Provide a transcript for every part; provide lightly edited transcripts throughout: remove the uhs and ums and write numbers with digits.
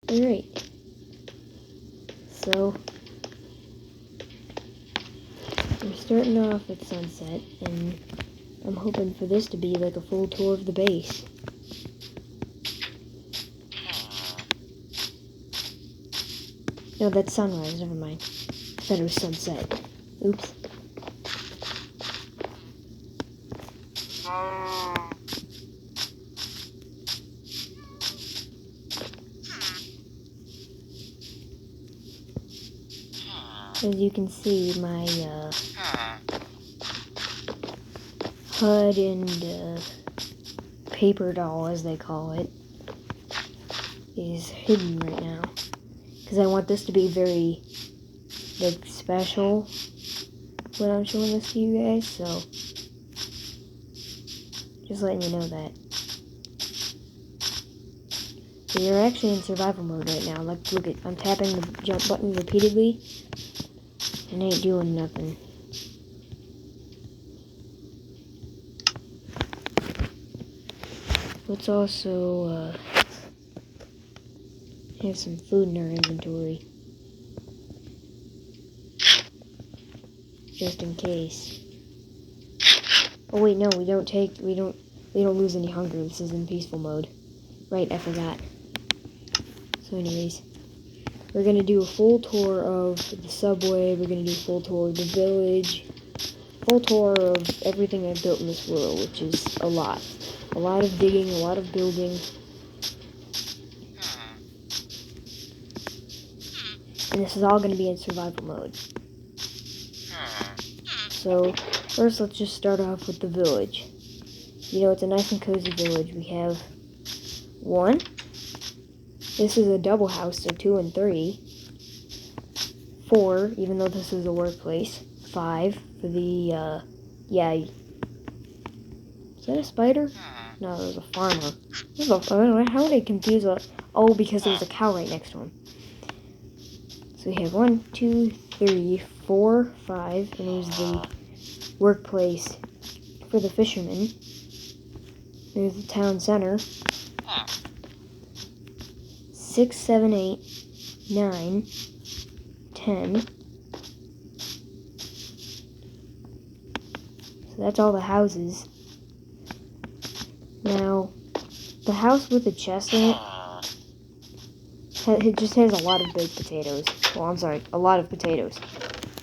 Alright. So, we're starting off at sunset, and I'm hoping for this to be like a full tour of the base. No, that's sunrise, never mind. I thought it was sunset. Oops. As you can see, my HUD and paper doll, as they call it, is hidden right now. Because I want this to be very, like, special when I'm showing this to you guys, so just letting you know that. So you're actually in survival mode right now. Like, look at, I'm tapping the jump button repeatedly, and ain't doing nothing. Let's also have some food in our inventory, just in case. Oh wait, no, we don't lose any hunger. This is in peaceful mode. Right, I forgot. So anyways, we're gonna do a full tour of the subway, we're gonna do a full tour of the village, full tour of everything I've built in this world, which is a lot. A lot of digging, a lot of building. And this is all gonna be in survival mode. So, first let's just start off with the village. You know, it's a nice and cozy village. We have 1. This is a double house, so 2 and 3. 4, even though this is a workplace. 5 for the, yeah. Is that a spider? No, it was a farmer. How would I confuse a... Oh, because there was a cow right next to him. So we have 1, 2, 3, 4, 5, and there's the workplace for the fishermen. There's the town center. 6, 7, 8, 9, 10. So that's all the houses. Now, the house with the chest in it just has a lot of baked potatoes. Well, I'm sorry, a lot of potatoes.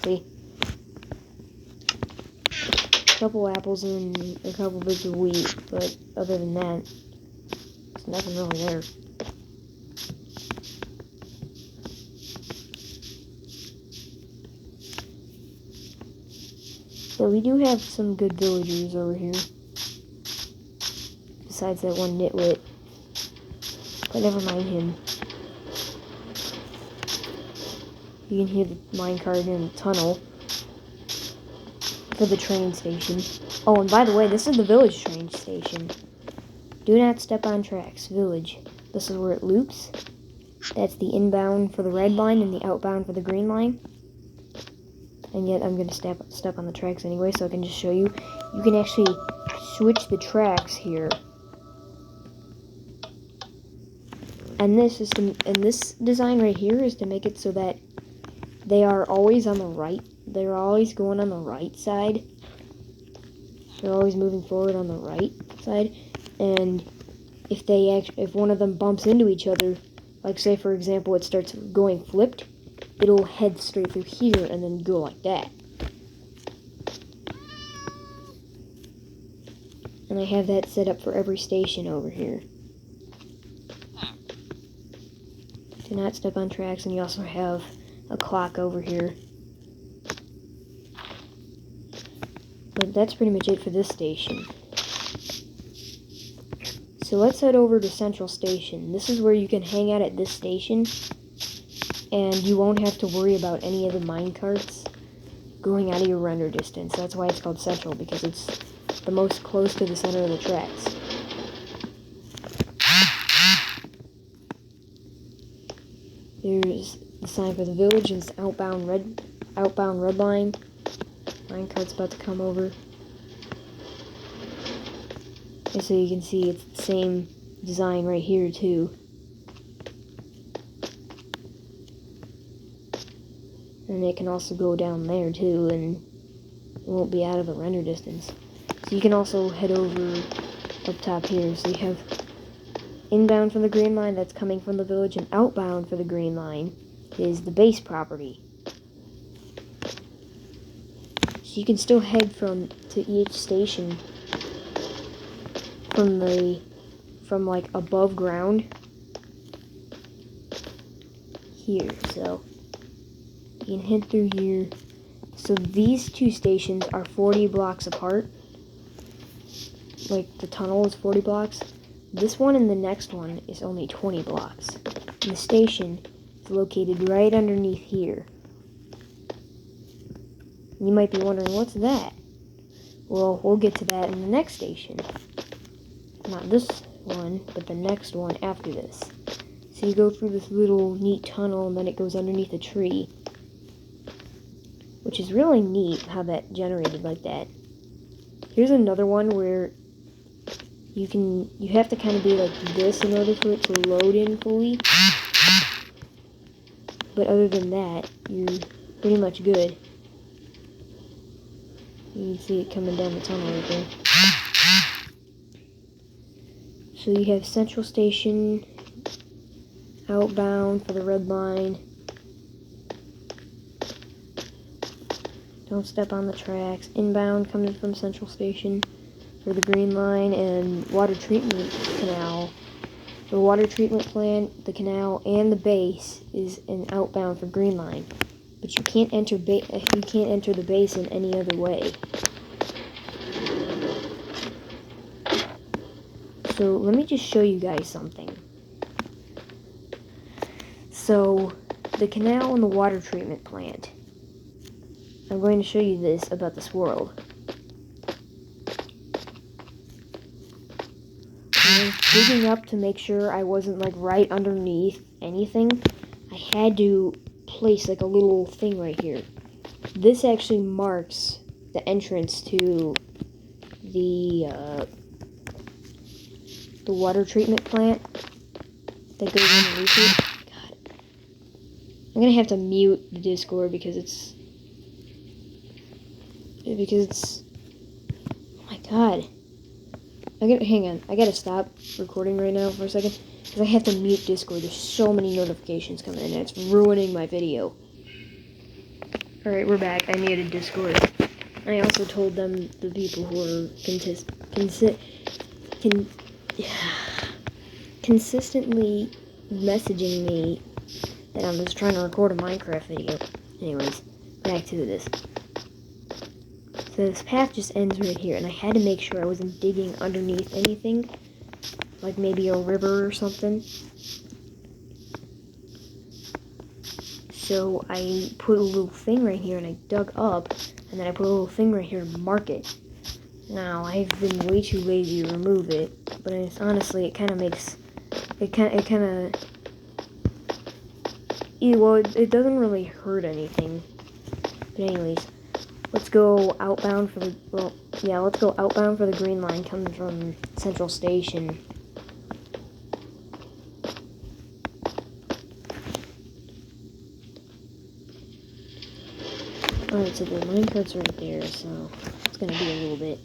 See? A couple apples and a couple bits of wheat, but other than that, there's nothing really there. So we do have some good villagers over here. Besides that one nitwit. But never mind him. You can hear the minecart in the tunnel for the train station. Oh, and by the way, this is the village train station. Do not step on tracks. Village. This is where it loops. That's the inbound for the red line and the outbound for the green line. And yet I'm going to step on the tracks anyway, so I can just show you. You can actually switch the tracks here. And this design right here is to make it so that they are always on the right. They're always going on the right side. They're always moving forward on the right side. And if one of them bumps into each other, like say for example it starts going flipped, it'll head straight through here and then go like that. And I have that set up for every station over here. Do not step on tracks, and you also have a clock over here. But that's pretty much it for this station. So let's head over to Central Station. This is where you can hang out at this station, and you won't have to worry about any of the minecarts going out of your render distance. That's why it's called Central, because it's the most close to the center of the tracks. There's the sign for the village, and it's outbound red line. Minecart's about to come over. And so you can see it's the same design right here too. And it can also go down there too, and it won't be out of the render distance. So you can also head over up top here. So you have inbound from the green line that's coming from the village, and outbound for the green line is the base property. So you can still head to each station from like above ground here. So you can head through here. So these two stations are 40 blocks apart. Like the tunnel is 40 blocks. This one and the next one is only 20 blocks. And the station is located right underneath here. You might be wondering, what's that? Well, we'll get to that in the next station. Not this one, but the next one after this. So you go through this little neat tunnel, and then it goes underneath a tree. Which is really neat, how that generated like that. Here's another one where you have to kind of be like this in order for it to load in fully. But other than that, you're pretty much good. You can see it coming down the tunnel right there. So you have Central Station, outbound for the red line. Don't step on the tracks. Inbound coming from Central Station for the green line, and water treatment canal. The water treatment plant, the canal, and the base is an outbound for green line. But you can't enter the base in any other way. So let me just show you guys something. So the canal and the water treatment plant. I'm going to show you this about this world. I was digging up to make sure I wasn't like right underneath anything. I had to place like a little thing right here. This actually marks the entrance to the water treatment plant that goes underneath it. God, I'm gonna have to mute the Discord because it's. Oh my god. Hang on. I gotta stop recording right now for a second because I have to mute Discord. There's so many notifications coming in and it's ruining my video. Alright, we're back. I muted Discord. I also told them, the people who are consistently messaging me, that I'm just trying to record a Minecraft video. Anyways, back to this. So this path just ends right here, and I had to make sure I wasn't digging underneath anything, like maybe a river or something. So I put a little thing right here, and I dug up, and then I put a little thing right here to mark it. Now, I've been way too lazy to remove it, but honestly, it kind of makes, it doesn't really hurt anything. But anyways, let's go outbound for the green line coming from Central Station. Alright, so the minecart's right there, so it's gonna be a little bit.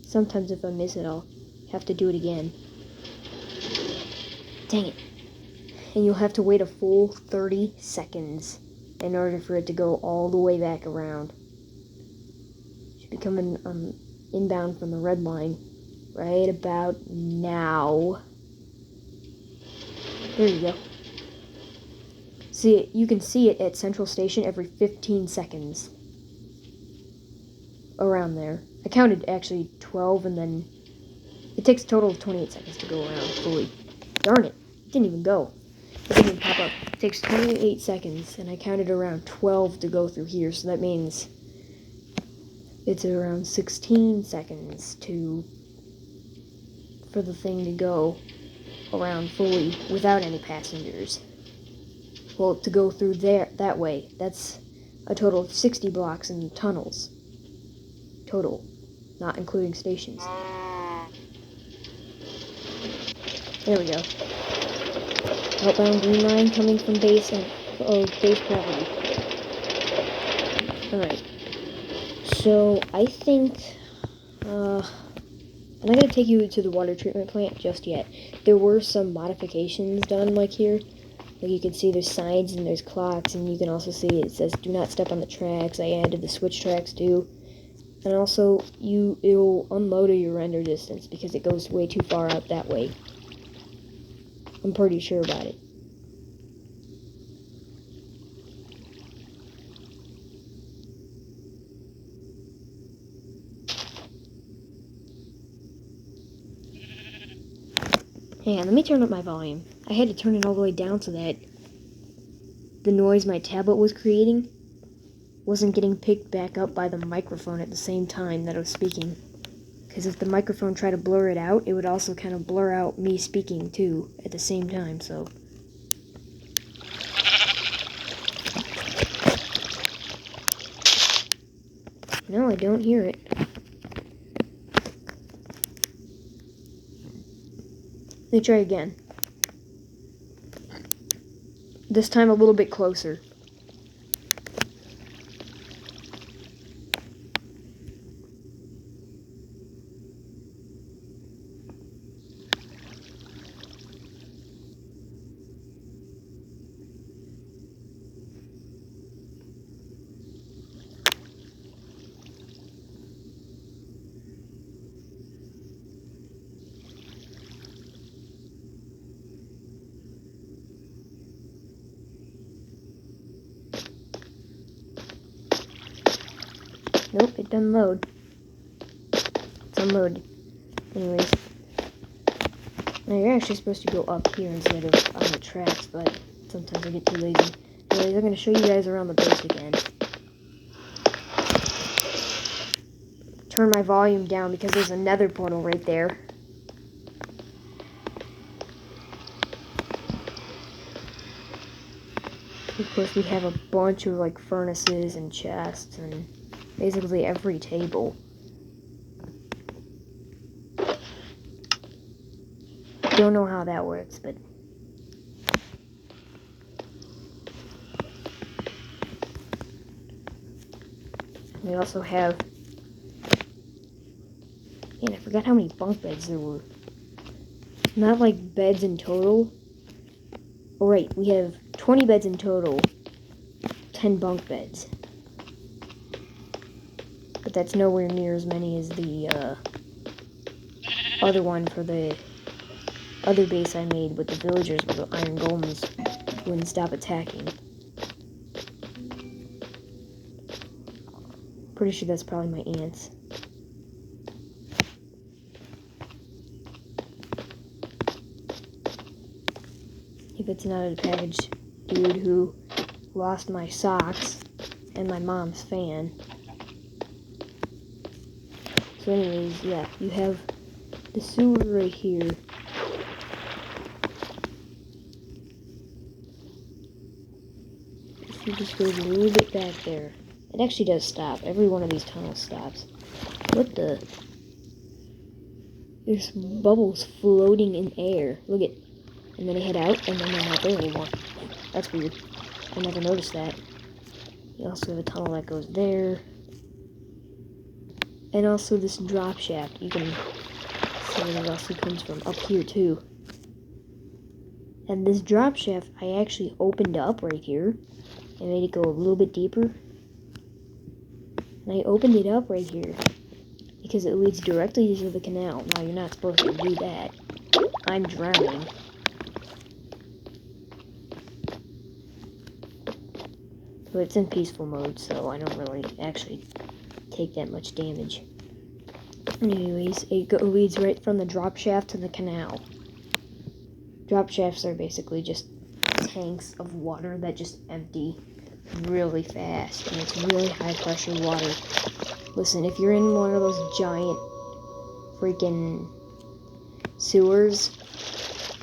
Sometimes if I miss it, I'll have to do it again. Dang it. And you'll have to wait a full 30 seconds in order for it to go all the way back around. Should be coming inbound from the red line right about now. There you go. See, you can see it at Central Station every 15 seconds. Around there. I counted actually 12, and then it takes a total of 28 seconds to go around fully. Darn it. It didn't even go. It didn't even pop up. It takes 28 seconds, and I counted around 12 to go through here, so that means it's around 16 seconds for the thing to go around fully without any passengers. Well, to go through that way, that's a total of 60 blocks in tunnels. Total, not including stations. There we go. Outbound green line coming from base property. Alright. So, I think, I'm not going to take you to the water treatment plant just yet. There were some modifications done, like here. Like you can see there's signs and there's clocks, and you can also see it says do not step on the tracks. I added the switch tracks too. And also, it'll unload at your render distance because it goes way too far out that way. I'm pretty sure about it. Hang on, let me turn up my volume. I had to turn it all the way down so that the noise my tablet was creating wasn't getting picked back up by the microphone at the same time that I was speaking. Because if the microphone tried to blur it out, it would also kind of blur out me speaking too at the same time, so. No, I don't hear it. Let me try again. This time a little bit closer. Nope, it doesn't load. It's unloaded. Anyways. Now you're actually supposed to go up here instead of on the tracks, but sometimes I get too lazy. Anyways, I'm going to show you guys around the base again. Turn my volume down because there's a nether portal right there. Of course, we have a bunch of like furnaces and chests and basically every table. Don't know how that works, but we also have, man, I forgot how many bunk beds there were. Not like beds in total. Oh, right, we have 20 beds in total, 10 bunk beds. But that's nowhere near as many as the other one for the other base I made with the villagers where the iron golems wouldn't stop attacking. Pretty sure that's probably my ants. If it's not a package dude who lost my socks and my mom's fan. So anyways, yeah, you have the sewer right here. If you just go a little bit back there, it actually does stop. Every one of these tunnels stops. What the? There's bubbles floating in air. Look at, and then they head out, and then they're not there anymore. That's weird. I never noticed that. You also have a tunnel that goes there. And also this drop shaft. You can see where it also comes from up here too. And this drop shaft I actually opened up right here. I made it go a little bit deeper. And I opened it up right here because it leads directly to the canal. Now, you're not supposed to do that. I'm drowning. But it's in peaceful mode, so I don't really actually take that much damage. Anyways, it leads right from the drop shaft to the canal. Drop shafts are basically just tanks of water that just empty really fast, and it's really high pressure water. Listen, if you're in one of those giant freaking sewers,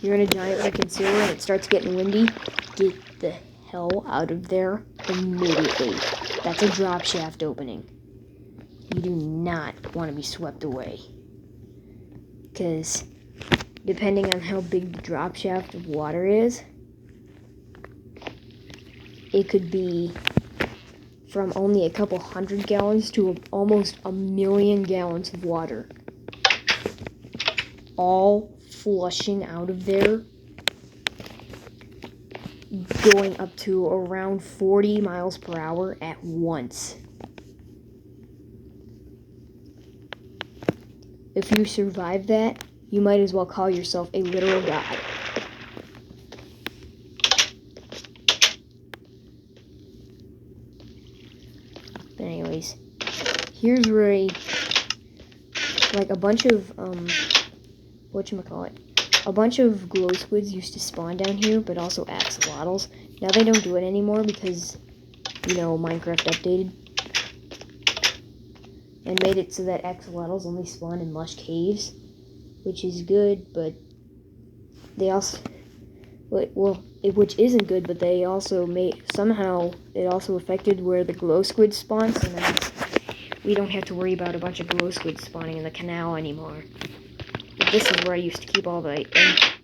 you're in a giant freaking sewer and it starts getting windy, get the hell out of there immediately. That's a drop shaft opening. You do not want to be swept away. Because depending on how big the drop shaft of water is, it could be from only a couple hundred gallons to almost 1,000,000 gallons of water, all flushing out of there, going up to around 40 miles per hour at once. If you survive that, you might as well call yourself a literal god. But anyways, here's where a bunch of a bunch of glow squids used to spawn down here, but also axolotls. Now they don't do it anymore because, Minecraft updated and made it so that axolotls only spawn in lush caves, which is good, but they also, which isn't good, but they also somehow it also affected where the glow squid spawns, so now we don't have to worry about a bunch of glow squids spawning in the canal anymore. But this is where I used to keep all the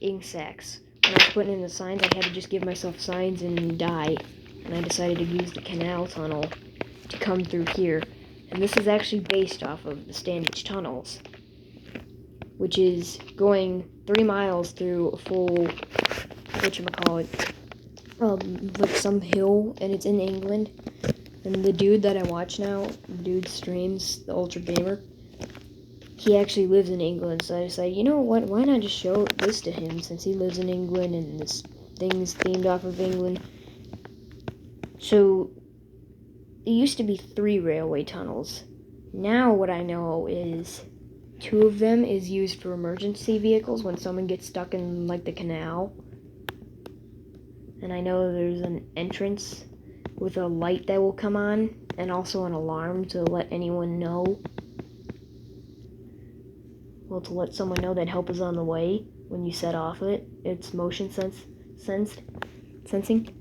ink sacs. When I was putting in the signs, I had to just give myself signs and die, and I decided to use the canal tunnel to come through here. And this is actually based off of the Standage tunnels, which is going 3 miles through a full, like some hill, and it's in England. And the dude that I watch now, the dude streams, the Ultra Gamer, he actually lives in England, so I decided, you know what, why not just show this to him, since he lives in England, and this thing's themed off of England. So, it used to be 3 railway tunnels. Now what I know is 2 of them is used for emergency vehicles when someone gets stuck in, like, the canal. And I know there's an entrance with a light that will come on, and also an alarm to let anyone know. Well, to let someone know that help is on the way when you set off it. It's motion sensing.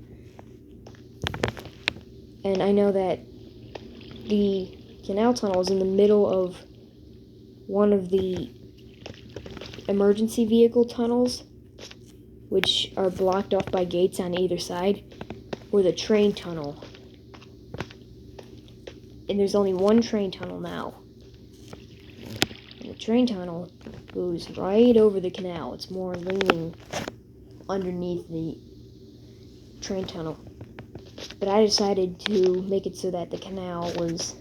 And I know that the canal tunnel is in the middle of one of the emergency vehicle tunnels, which are blocked off by gates on either side, or the train tunnel. And there's only one train tunnel now. And the train tunnel goes right over the canal. It's more leaning underneath the train tunnel. But I decided to make it so that the canal was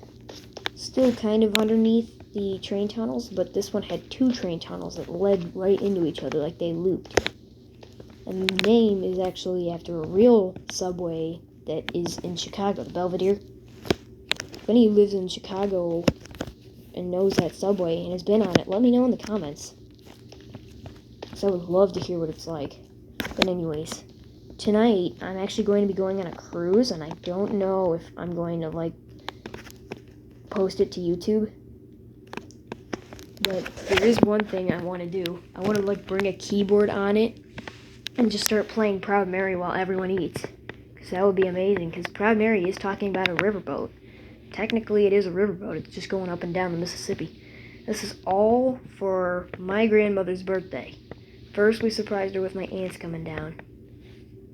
still kind of underneath the train tunnels, but this one had 2 train tunnels that led right into each other, like they looped. And the name is actually after a real subway that is in Chicago, the Belvidere. If any of you lives in Chicago and knows that subway and has been on it, let me know in the comments. Because I would love to hear what it's like. But anyways, tonight I'm actually going to be going on a cruise, and I don't know if I'm going to, post it to YouTube. But there is one thing I want to do. I want to, bring a keyboard on it and just start playing Proud Mary while everyone eats. Because that would be amazing, because Proud Mary is talking about a riverboat. Technically, it is a riverboat. It's just going up and down the Mississippi. This is all for my grandmother's birthday. First, we surprised her with my aunts coming down.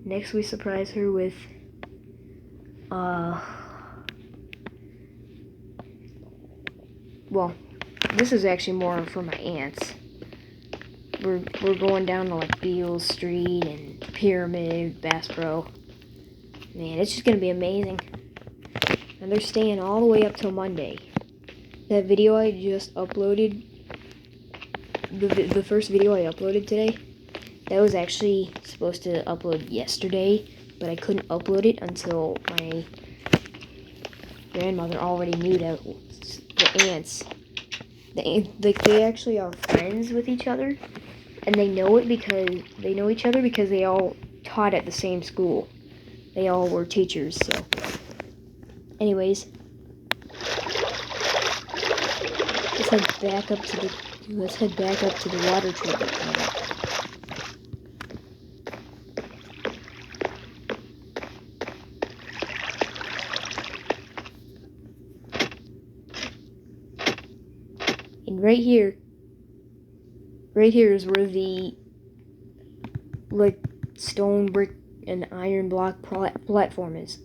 Next, we surprised her with, well, this is actually more for my aunts. We're going down to, Beale Street and Pyramid, Bass Pro. Man, it's just gonna be amazing. And they're staying all the way up till Monday. That video I just uploaded, the first video I uploaded today, that was actually supposed to upload yesterday, but I couldn't upload it until my grandmother already knew that the aunts, they actually are friends with each other, and they know each other because they all taught at the same school. They all were teachers, so. Anyways, let's head back up to the water treatment plant. And right here is where the stone brick an iron block platform is.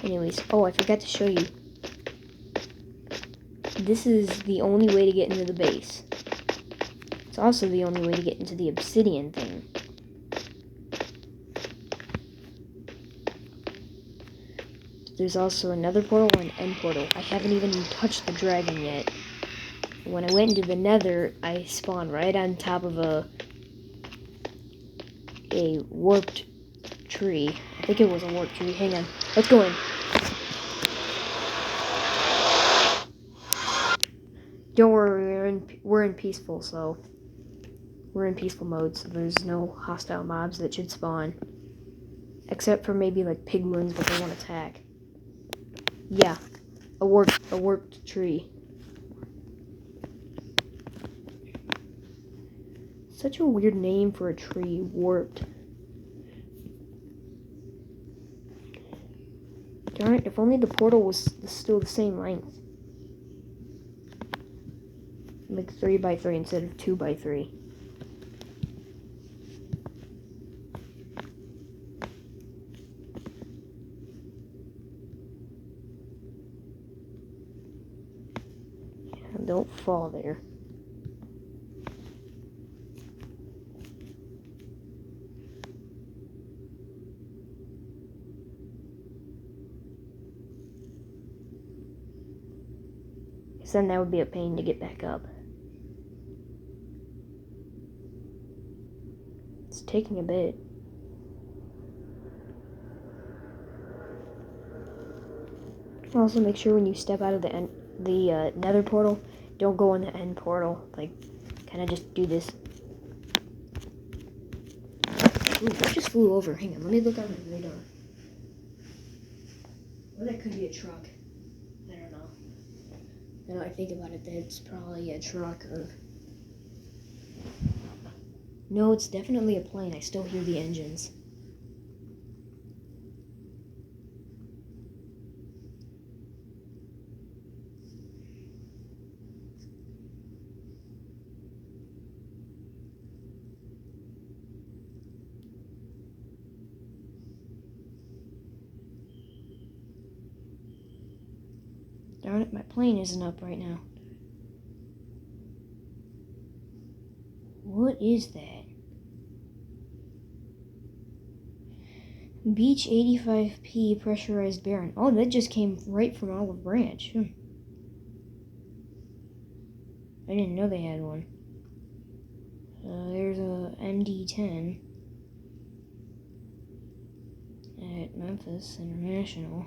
Anyways, oh, I forgot to show you. This is the only way to get into the base. It's also the only way to get into the obsidian thing. There's also another portal and an end portal. I haven't even touched the dragon yet. When I went into the nether, I spawned right on top of a warped tree. I think it was a warped tree. Hang on. Let's go in. Don't worry, we're in peaceful, so we're in peaceful mode, so there's no hostile mobs that should spawn. Except for maybe like piglins, but they won't attack. Yeah, a warped tree. Such a weird name for a tree, warped. Darn it, if only the portal was still the same length. Like 3x3 instead of 2x3. Don't fall there. Because then that would be a pain to get back up. It's taking a bit. Also, make sure when you step out of the nether portal, don't go in the end portal. Like, kind of just do this. Ooh, what just flew over? Hang on, let me look on my radar. Well, that could be a truck. I don't know. Now I think about it, that's probably a truck or... No, it's definitely a plane. I still hear the engines. Darn it, my plane isn't up right now. What is that? Beach 85p pressurized Baron. Oh, that just came right from Olive Branch. I didn't know they had one. There's a MD-10 at Memphis International.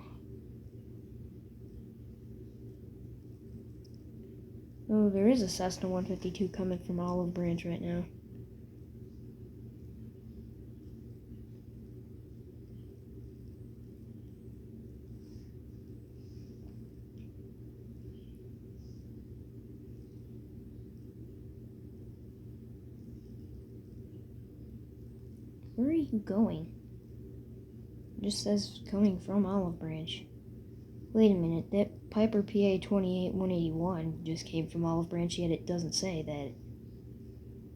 Oh, there is a Cessna 152 coming from Olive Branch right now. Where are you going? It just says coming from Olive Branch. Wait a minute, that Piper PA 28181 just came from Olive Branch, yet it doesn't say that.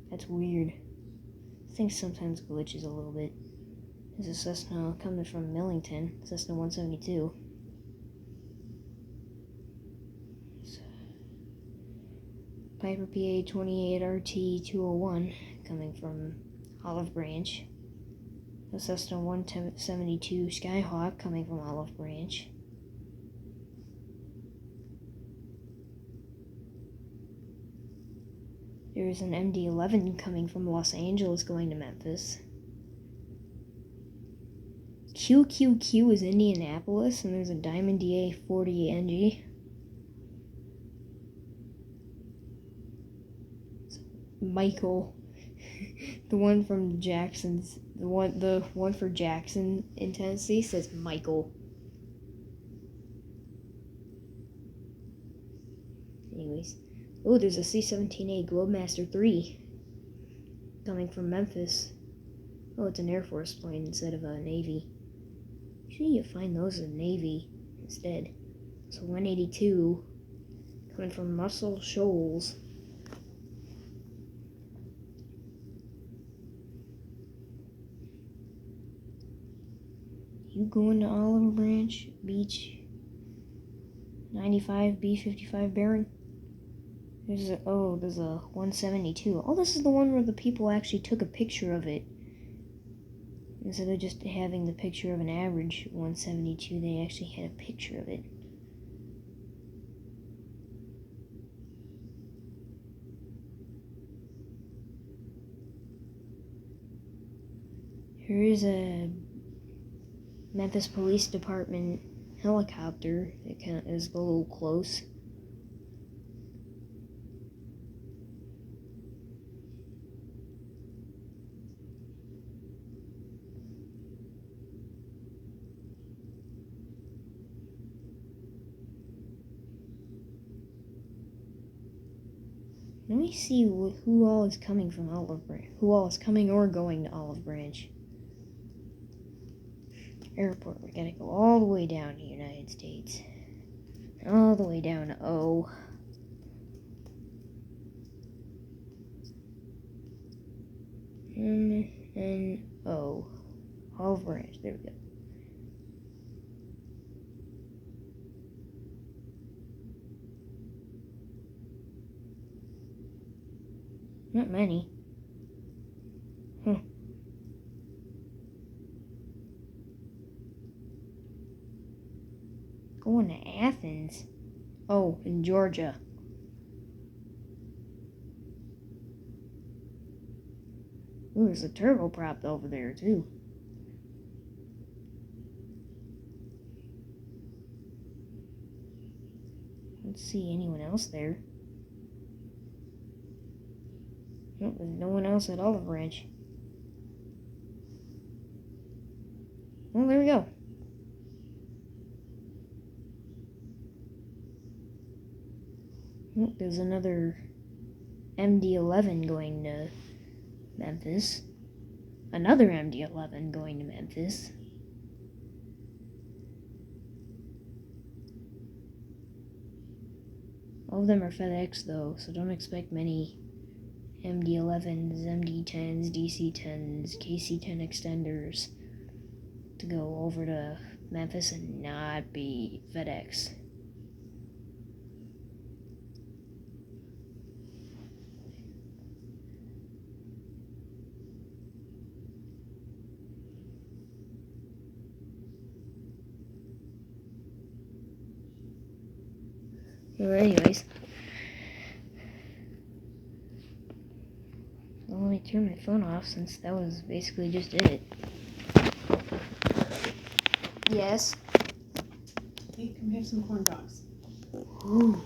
That's weird. I think sometimes glitches a little bit. There's a Cessna coming from Millington, Cessna 172. Piper PA 28RT 201 coming from Olive Branch. The Cessna 172 Skyhawk coming from Olive Branch. There's an MD-11 coming from Los Angeles going to Memphis. QQQ is Indianapolis, and there's a Diamond DA-40NG. Michael, the one from Jackson's, the one for Jackson in Tennessee says Michael. Anyways, oh, there's a C-17A Globemaster 3 coming from Memphis. Oh, it's an Air Force plane instead of a Navy. Usually you find those in Navy instead. So 182 coming from Muscle Shoals. You going to Olive Branch Beach? 95 B55 Barron. There's a 172. Oh, this is the one where the people actually took a picture of it. Instead of just having the picture of an average 172, they actually had a picture of it. Here is a Memphis Police Department helicopter that kind of is a little close. Let me see who all is coming from Olive Branch. Who all is coming or going to Olive Branch. Airport. We gotta go all the way down to the United States. All the way down to O. N-O. Olive Branch. There we go. Not many. Going to Athens. Oh, in Georgia. Ooh, there's a turboprop over there, too. Let's see anyone else there. Nope, there's no one else at Olive Branch. Well, there we go. Oh, there's another MD-11 going to Memphis. Another MD-11 going to Memphis. All of them are FedEx though, so don't expect many MD-11s, MD-10s, DC-10s, KC-10 extenders to go over to Memphis and not be FedEx. Well, anyways, well, let me turn my phone off since that was basically just it. Yes. Hey, come have some corn dogs. Ooh.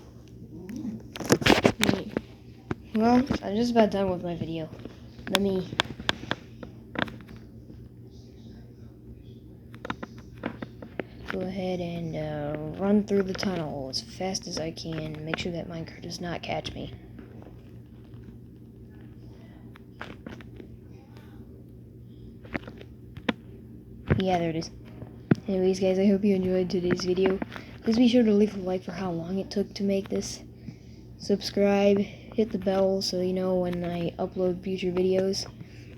Well, I'm just about done with my video. Let me go ahead and run through the tunnel as fast as I can. Make sure that minecart does not catch me. Yeah, there it is. Anyways, guys, I hope you enjoyed today's video. Please be sure to leave a like for how long it took to make this. Subscribe, hit the bell so you know when I upload future videos.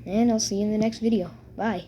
And I'll see you in the next video. Bye.